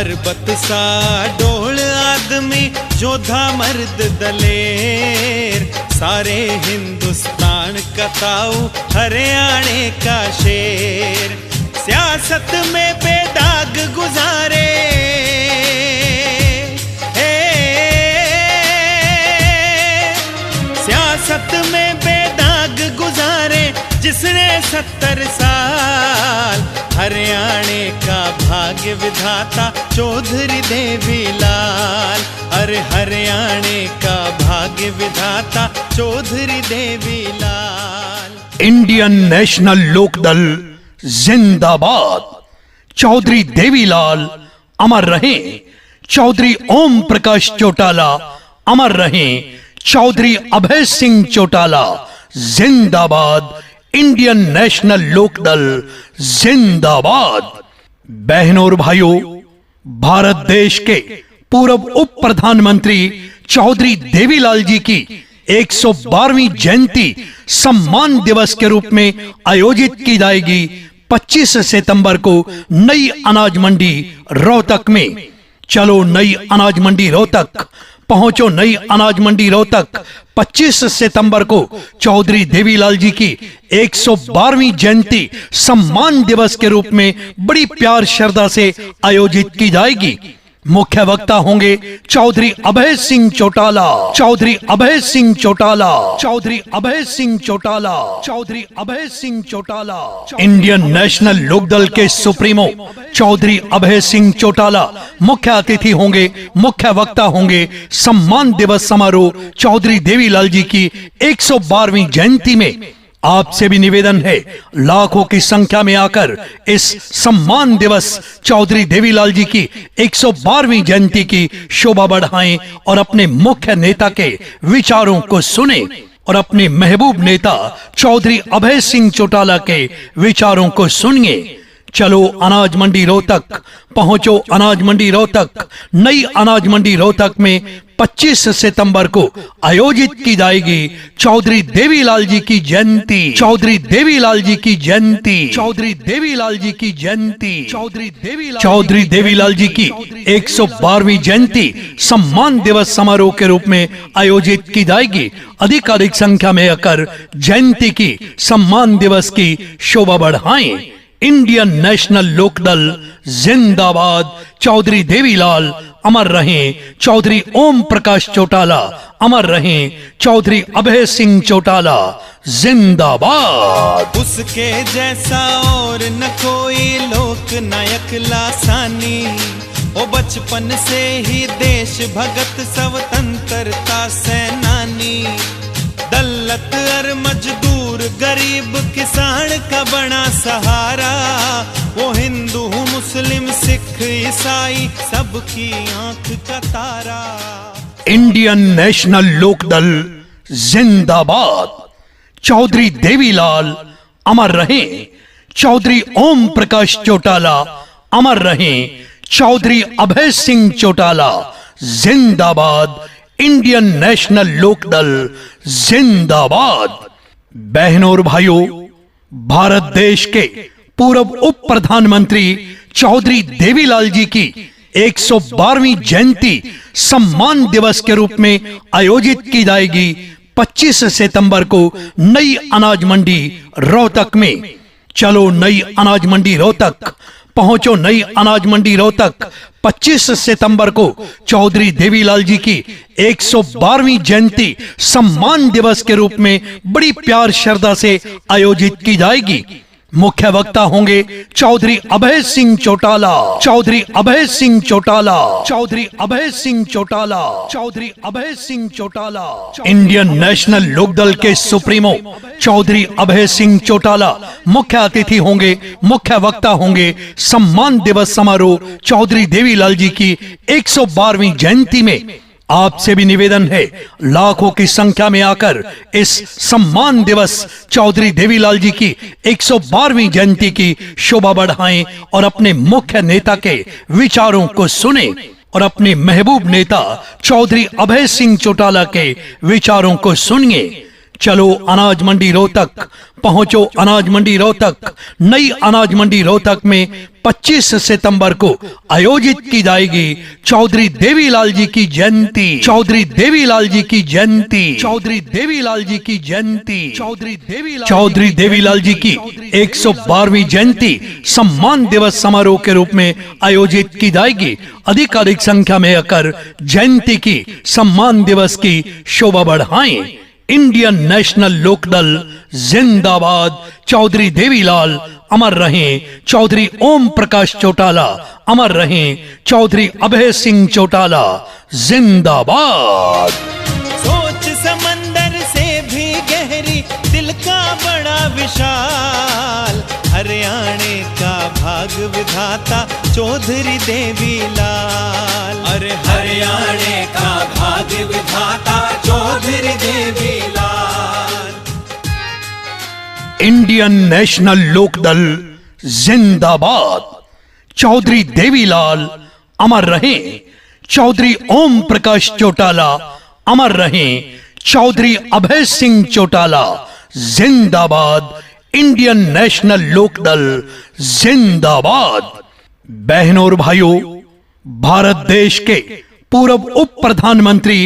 पर्वत सा डोल आदमी, योद्धा मर्द दलेर, सारे हिंदुस्तान का ताऊ, हरियाणे का शेर। सियासत में बेदाग गुजारे, सियासत में बेदाग गुजारे, जिसने 70 साल, हरियाणे का भाग्य विधाता चौधरी देवीलाल। अरे हरियाणे का भाग्य विधाता चौधरी देवीलाल। इंडियन नेशनल लोकदल जिंदाबाद। चौधरी देवीलाल अमर रहें। चौधरी ओम प्रकाश चौटाला अमर रहें। चौधरी अभय सिंह चौटाला जिंदाबाद। इंडियन नेशनल लोकदल जिंदाबाद। बहनों और भाइयों, भारत देश के पूर्व उप प्रधानमंत्री चौधरी देवीलाल जी की 112वीं जयंती सम्मान दिवस के रूप में आयोजित की जाएगी 25 सितंबर को नई अनाज मंडी रोहतक में। चलो नई अनाज मंडी रोहतक पहुंचो। नई अनाज मंडी रोहतक 25 सितंबर को चौधरी देवीलाल जी की 112वीं जयंती सम्मान दिवस के रूप में बड़ी प्यार श्रद्धा से आयोजित की जाएगी। मुख्य वक्ता होंगे चौधरी अभय सिंह चौटाला। चौधरी अभय सिंह चौटाला। चौधरी अभय सिंह चौटाला। चौधरी अभय सिंह चौटाला। इंडियन नेशनल लोकदल के सुप्रीमो चौधरी अभय सिंह चौटाला मुख्य अतिथि होंगे। मुख्य वक्ता होंगे। सम्मान दिवस समारोह चौधरी देवीलाल जी की 112वीं जयंती में आपसे भी निवेदन है, लाखों की संख्या में आकर इस सम्मान दिवस चौधरी देवीलाल जी की 112वीं जयंती की शोभा बढ़ाएं और अपने मुख्य नेता के विचारों को सुने और अपने महबूब नेता चौधरी अभय सिंह चौटाला के विचारों को सुनिए। चलो अनाज मंडी रोहतक पहुंचो। अनाज मंडी रोहतक नई अनाज मंडी रोहतक में 25 सितंबर को आयोजित की जाएगी चौधरी देवीलाल जी की जयंती। चौधरी देवीलाल जी की जयंती। चौधरी देवीलाल जी की जयंती। चौधरी देवीलाल जी की 112वीं जयंती सम्मान दिवस समारोह के रूप में आयोजित की जाएगी। अधिकाधिक संख्या में आकर जयंती की सम्मान दिवस की शोभा बढ़ाएं। इंडियन नेशनल लोकदल जिंदाबाद। चौधरी देवीलाल अमर रहें। चौधरी ओम प्रकाश चौटाला अमर रहें। चौधरी अभय सिंह चौटाला जिंदाबाद। उसके जैसा और न कोई लोक नायक लासानी, ओ बचपन से ही देश भगत स्वतंत्रता सेनानी। दल्लत और मजदूर गरीब किसान का बड़ा सहारा, वो हिंदू मुस्लिम सिख ईसाई सबकी आंख का तारा। इंडियन नेशनल लोकदल जिंदाबाद। चौधरी देवीलाल अमर रहें। चौधरी ओम प्रकाश चौटाला अमर रहें। चौधरी अभय सिंह चौटाला जिंदाबाद। इंडियन नेशनल लोकदल जिंदाबाद। बहनों और भाइयों, भारत देश के पूर्व उप प्रधानमंत्री चौधरी देवीलाल जी की 112वीं जयंती सम्मान दिवस के रूप में आयोजित की जाएगी 25 सितंबर को नई अनाज मंडी रोहतक में। चलो नई अनाज मंडी रोहतक पहुंचो। नई अनाज मंडी रोहतक 25 सितंबर को चौधरी देवीलाल जी की 112वीं जयंती सम्मान दिवस के रूप में बड़ी प्यार श्रद्धा से आयोजित की जाएगी। मुख्य वक्ता होंगे चौधरी अभय सिंह चौटाला। चौधरी अभय सिंह चौटाला। चौधरी अभय सिंह चौटाला। चौधरी अभय सिंह चौटाला। इंडियन नेशनल लोकदल के सुप्रीमो चौधरी अभय सिंह चौटाला मुख्य अतिथि होंगे। मुख्य वक्ता होंगे। सम्मान दिवस समारोह चौधरी देवीलाल जी की 112वीं जयंती में आपसे भी निवेदन है, लाखों की संख्या में आकर इस सम्मान दिवस चौधरी देवीलाल जी की 112वीं जयंती की शोभा बढ़ाएं और अपने मुख्य नेता के विचारों को सुने और अपने महबूब नेता चौधरी अभय सिंह चौटाला के विचारों को सुनिए। चलो अनाज मंडी रोहतक, पहुंचो अनाज मंडी रोहतक। नई अनाज मंडी रोहतक में 25 सितंबर को आयोजित की जाएगी चौधरी देवीलाल जी की जयंती। चौधरी देवीलाल जी की जयंती। चौधरी देवीलाल जी की जयंती। चौधरी देवीलाल जी की 112वीं जयंती सम्मान दिवस समारोह के रूप में आयोजित की जाएगी। अधिकाधिक संख्या में आकर जयंती की सम्मान दिवस की शोभा बढ़ाएं। इंडियन नेशनल लोकदल जिंदाबाद। चौधरी देवीलाल अमर रहें। चौधरी ओम प्रकाश चौटाला अमर रहें। चौधरी अभय सिंह चौटाला जिंदाबाद। सोच समंदर से भी गहरी, दिल का बड़ा विशाल, हरियाणे का भाग विधाता चौधरी देवीलाल। अरे हरियाणे का भाग विधाता चौधरी देवीलाल। इंडियन नेशनल लोकदल जिंदाबाद। चौधरी देवीलाल अमर रहें। चौधरी ओम प्रकाश चौटाला अमर रहें। चौधरी अभय सिंह चौटाला जिंदाबाद। इंडियन नेशनल लोकदल जिंदाबाद। बहनों और भाइयों, भारत देश के पूर्व उप प्रधानमंत्री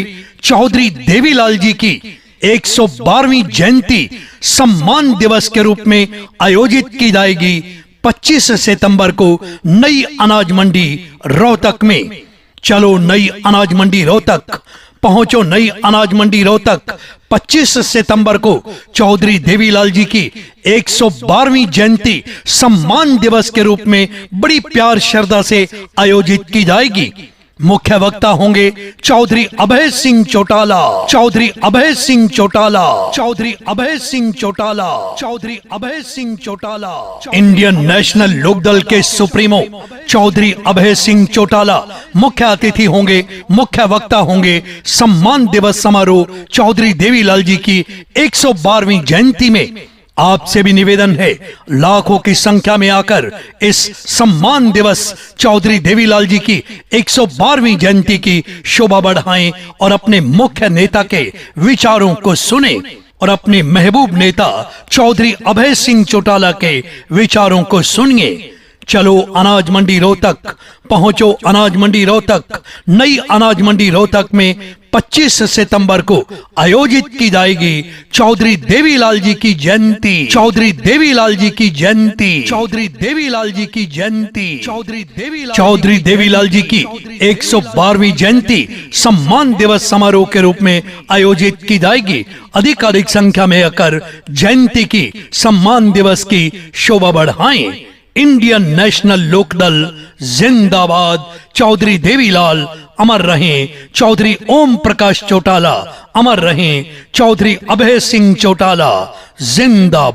चौधरी देवीलाल जी की 112वीं जयंती सम्मान दिवस के रूप में आयोजित की जाएगी 25 सितंबर को नई अनाज मंडी रोहतक में। चलो नई अनाज मंडी रोहतक, पहुंचो नई अनाज मंडी रोहतक। 25 सितंबर को चौधरी देवीलाल जी की 112वीं जयंती सम्मान दिवस के रूप में बड़ी प्यार श्रद्धा से आयोजित की जाएगी। मुख्य वक्ता होंगे चौधरी अभय सिंह चौटाला। चौधरी अभय सिंह चौटाला। चौधरी अभय सिंह चौटाला। चौधरी अभय सिंह चौटाला। इंडियन नेशनल लोकदल के सुप्रीमो चौधरी अभय सिंह चौटाला मुख्य अतिथि होंगे, मुख्य वक्ता होंगे। सम्मान दिवस समारोह चौधरी देवीलाल जी की 112वीं जयंती में आपसे भी निवेदन है, लाखों की संख्या में आकर इस सम्मान दिवस चौधरी देवीलाल जी की 112वीं जयंती की शोभा बढ़ाएं और अपने मुख्य नेता के विचारों को सुने और अपने महबूब नेता चौधरी अभय सिंह चौटाला के विचारों को सुनिए। चलो अनाज मंडी रोहतक, पहुंचो अनाज मंडी रोहतक। नई अनाज मंडी रोहतक में 25 सितंबर को आयोजित की जाएगी चौधरी देवीलाल जी की जयंती। चौधरी देवीलाल जी की जयंती। चौधरी देवीलाल जी की जयंती। चौधरी देवीलाल जी की 112वीं जयंती सम्मान दिवस समारोह के रूप में आयोजित की जाएगी। अधिकाधिक संख्या में आकर जयंती की सम्मान दिवस की शोभा बढ़ाएं। इंडियन नेशनल लोकदल जिंदाबाद। चौधरी देवीलाल अमर रहें। चौधरी ओम प्रकाश चौटाला अमर रहें। चौधरी अभय सिंह चौटाला जिंदाबाद।